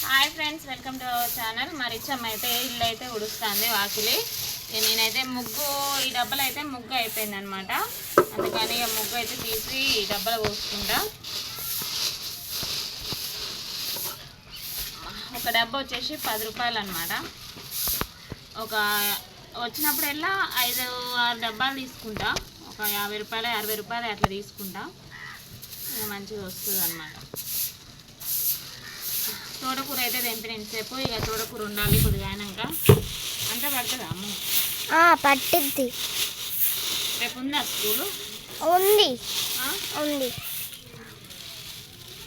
Hi friends, welcome to our channel. మా రిచ్చమ్మ అయితే ఇల్లు అయితే ఉడుస్తుంది వాకిలి. నేనైతే ముగ్గు ఈ డబ్బలు అయితే ముగ్గు అయిపోయింది అనమాట. అందుకని ముగ్గు అయితే తీసి ఈ డబ్బలు పోసుకుంటా. ఒక డబ్బా వచ్చేసి 10 రూపాయలు అనమాట. ఒక వచ్చినప్పుడల్లా 5-6 డబ్బాలు తీసుకుంటా. ఒక 50 రూపాయలు 60 రూపాయలు అట్లా తీసుకుంటా. మంచిగా వస్తుంది అనమాట. తోటకూర అయితే తెంపినంతసేపు ఇక తోటకూర ఉండాలి కొద్దిగా అయినాక. అంతా పడుతుందా అమ్మ? పట్టిద్ది. రేపు ఉందా స్కూలు? ఉంది.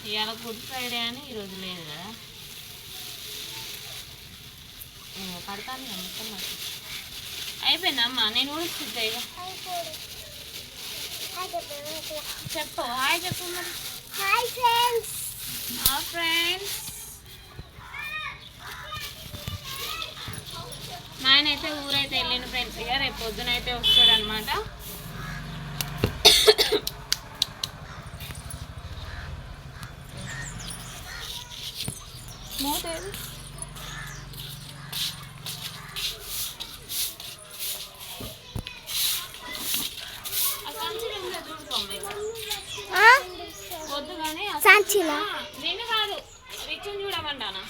ఇవాళ గుడ్ ఫ్రైడే అని ఈరోజు లేదు కదా. పడతాను మొత్తం అయిపోయిందా అమ్మ? నేను ఊడుస్తుంటా. ఇక చెప్పు హాయ్ చెప్పు మరి. Hi friends. ఫ్రెండ్స్, మా ఆయన అయితే ఊరైతే వెళ్ళిన ఫ్రెండ్స్. ఇక రేపు పొద్దున అయితే వస్తాడు అనమాట. మూతేది వద్దు కానీ నేను కాదు రిచ్ని చూడమంటానా.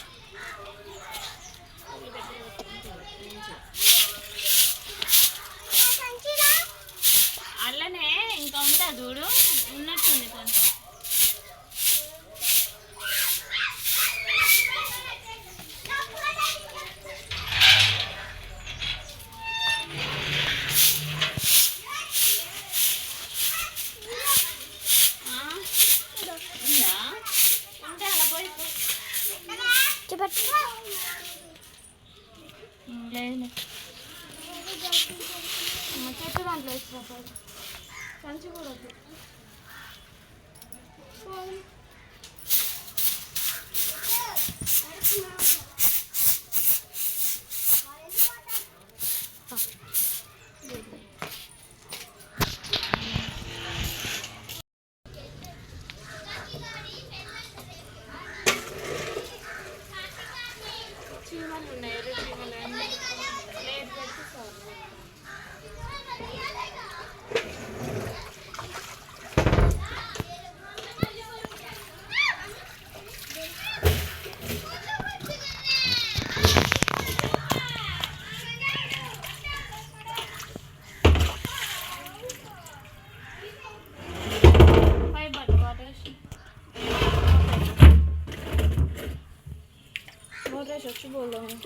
అల్లనే ఇంకా ఉందా చూడు, ఉన్నట్టుంది కొంచెం. లేదు చెట్టు దాంట్లో వేసుకో. సంచి కూడా వద్దు. చీమలు ఉన్నాయి, ఎర్ర చీమలు లేదు పెట్టుకోవాలి. अच्छी बोल रहा हूँ.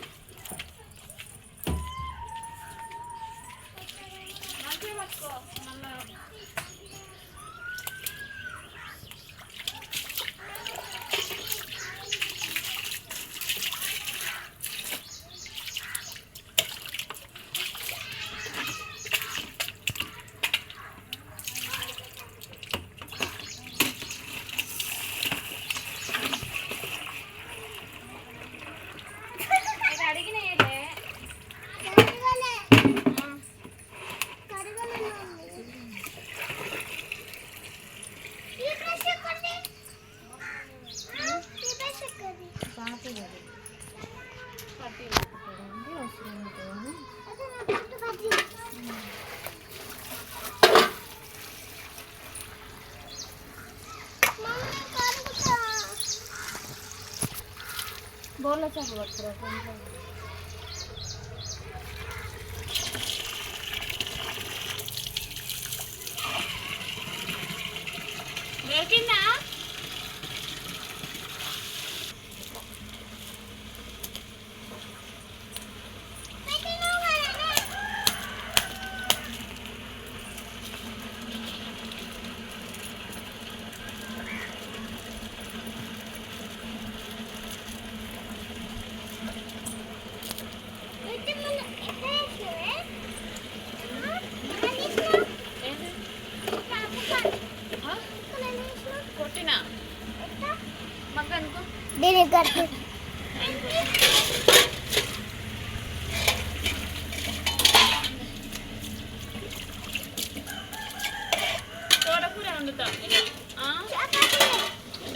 बोलो सब वक्त దొరికిందా? దీని కట్టు. తోటకూర వండుతా.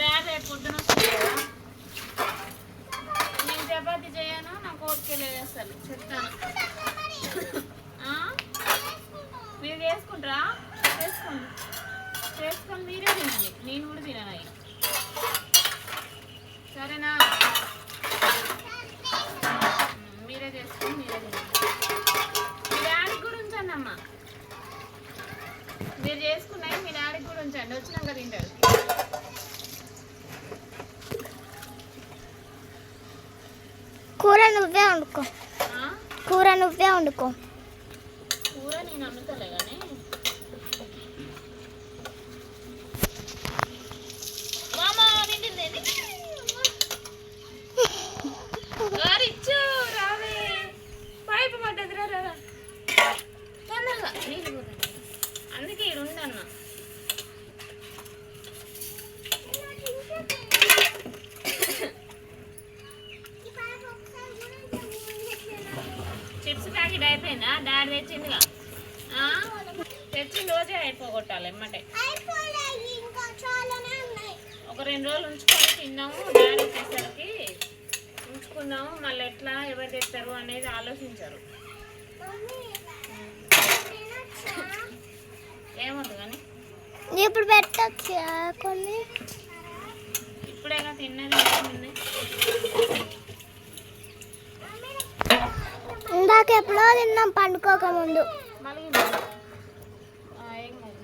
డాడీ పొద్దున వస్తుంది కదా. ఓకేలేదు అసలు చెప్తాను. మీరు చేసుకుంటారా? చేసుకోండి, చేసుకొని మీరే తినండి, నేను కూడా తినను అవి. సరేనా? మీరే చేసుకొని మీరే తినండి. మీ డాడీకి కూడా ఉంచండి అమ్మ. మీరు చేసుకున్నాయి మీ డాడీకి కూడా ఉంచండి, వచ్చినాక తింటారు. కూర నువ్వే వండుకో. కూర నువ్వే వండుకో. కూర నేను వండుతలే కానీ రిచ్చు రావే, పైపు పడ్డది. రా తొందరగా నీళ్ళు పోతుంది, అందుకే ఇక్కడ ఉండన్న. చిప్స్ ప్యాకెట్ అయిపోయిందా? డాడీ తెచ్చిందిగా, తెచ్చిన రోజే అయిపోగొట్టాలి ఎమ్మటే. ఒక 2 రోజులు ఉంచుకొని తిన్నాము, డాడీ వచ్చేసరికి ఉంచుకుందాము, మళ్ళీ ఎట్లా ఎవరు తెస్తారు అనేది ఆలోచించారు. ఏమవుతుంది కానీ ఇప్పుడు పెట్టచ్చు కొన్ని. ఇప్పుడేగా తిన్నది. ఇందాక ఎప్పుడో తిన్నాం పండుకోక ముందు. మళ్ళీ ఏం కాదు.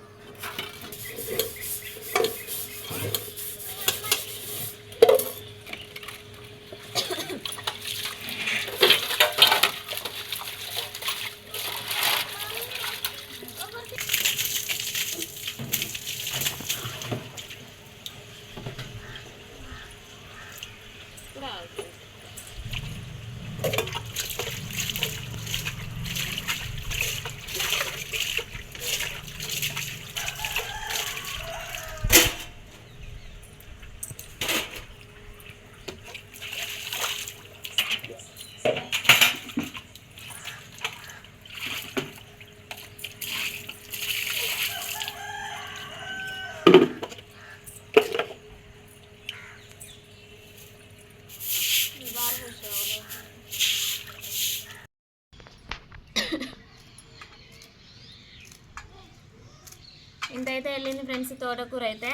ఇంతైతే వెళ్ళింది ఫ్రెండ్స్ తోటకూర అయితే.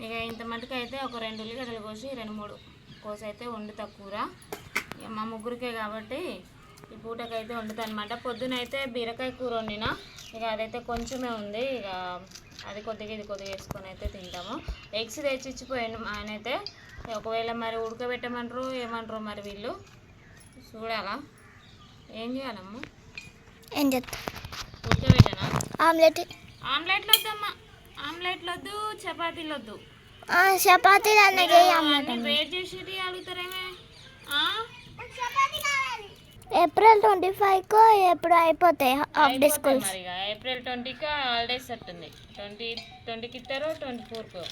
ఇక ఇంత మటుకు అయితే ఒక 2 ఉల్లిగడ్డలు కోసి 2-3 కోసి అయితే వండుతా కూర. ఇక మా ముగ్గురికే కాబట్టి ఈ పూటకైతే వండుతా అనమాట. పొద్దునైతే బీరకాయ కూర వండిన, ఇక అదైతే కొంచెమే ఉంది, ఇక అది కొద్దిగా ఇది కొద్దిగా వేసుకొని అయితే తింటాము. ఎగ్స్ తెచ్చిచ్చిపోయాను ఆయన అయితే. ఒకవేళ మరి ఉడకబెట్టమంటారు ఏమంటారు మరి వీళ్ళు, చూడాలా. ఏం చేయాలమ్మా? ఏం చేస్తా? ఉడకబెట్టనా? ఆమ్లెట్. ఆమ్లెట్లు వద్దమ్మా, ఆమ్లెట్లు వద్దు, చపాతీలు వద్దు. చపాతీలు అన్నది ఆమ్లెట్ వెయిట్ చేసి అడుగుతారేమే. ఏప్రిల్ 25కు ఎప్పుడు అయిపోతాయి హాఫ్ డే స్కూల్స్. మరి ఏప్రిల్ 20కి హాలిడేస్ ఉంటుంది. 20కి ఇస్తారు, 24కు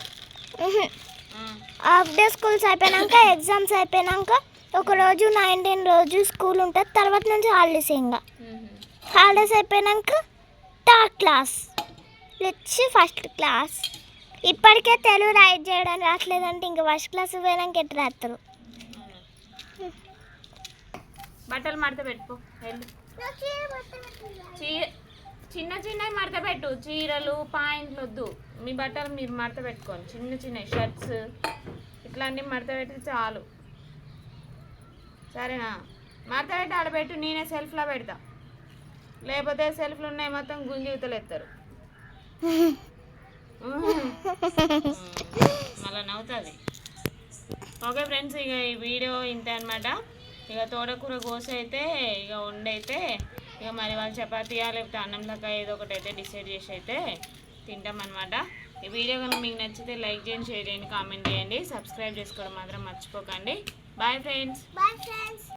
హాఫ్ డే స్కూల్స్ అయిపోయినాక ఎగ్జామ్స్ అయిపోయినాక ఒక రోజు 19 రోజు స్కూల్ ఉంటుంది. తర్వాత నుంచి హాలిడేస్. ఇంకా హాలిడేస్ అయిపోయినాక థర్డ్ క్లాస్ వచ్చి ఫస్ట్ క్లాస్. ఇప్పటికే తెలుగు రైట్ చేయడం రావట్లేదంటే ఇంకా ఫస్ట్ క్లాస్ పోయినాక ఎట్లా రాస్తారు? బట్టలు మడత పెట్టుకో. చిన్న చిన్నవి మడత పెట్టు, చీరలు పాయింట్లు వద్దు. మీ బట్టలు మీరు మడత పెట్టుకోండి, చిన్న చిన్న షర్ట్స్ ఇట్లాంటివి మడత పెట్టి చాలు. సరేనా? మడత పెట్టి ఆడబెట్టు, నేనే సెల్ఫ్లో పెడతా. లేకపోతే సెల్ఫ్లు ఉన్నాయి మొత్తం గుంజీతలు ఎత్తారు, మళ్ళీ నవ్వుతుంది. ఓకే ఫ్రెండ్స్, ఇక ఈ వీడియో ఇంతే అనమాట. ఇక తోటకూర కోసి అయితే ఇక వండైతే ఇక మరి వాళ్ళు చపాతీయా లేకపోతే అన్నంలాగా ఏదో ఒకటి అయితే డిసైడ్ చేసి అయితే తింటామన్నమాట. ఈ వీడియో కనుక మీకు నచ్చితే లైక్ చేయండి, షేర్ చేయండి, కామెంట్ చేయండి, సబ్స్క్రైబ్ చేసుకోవడం మాత్రం మర్చిపోకండి. Bye friends.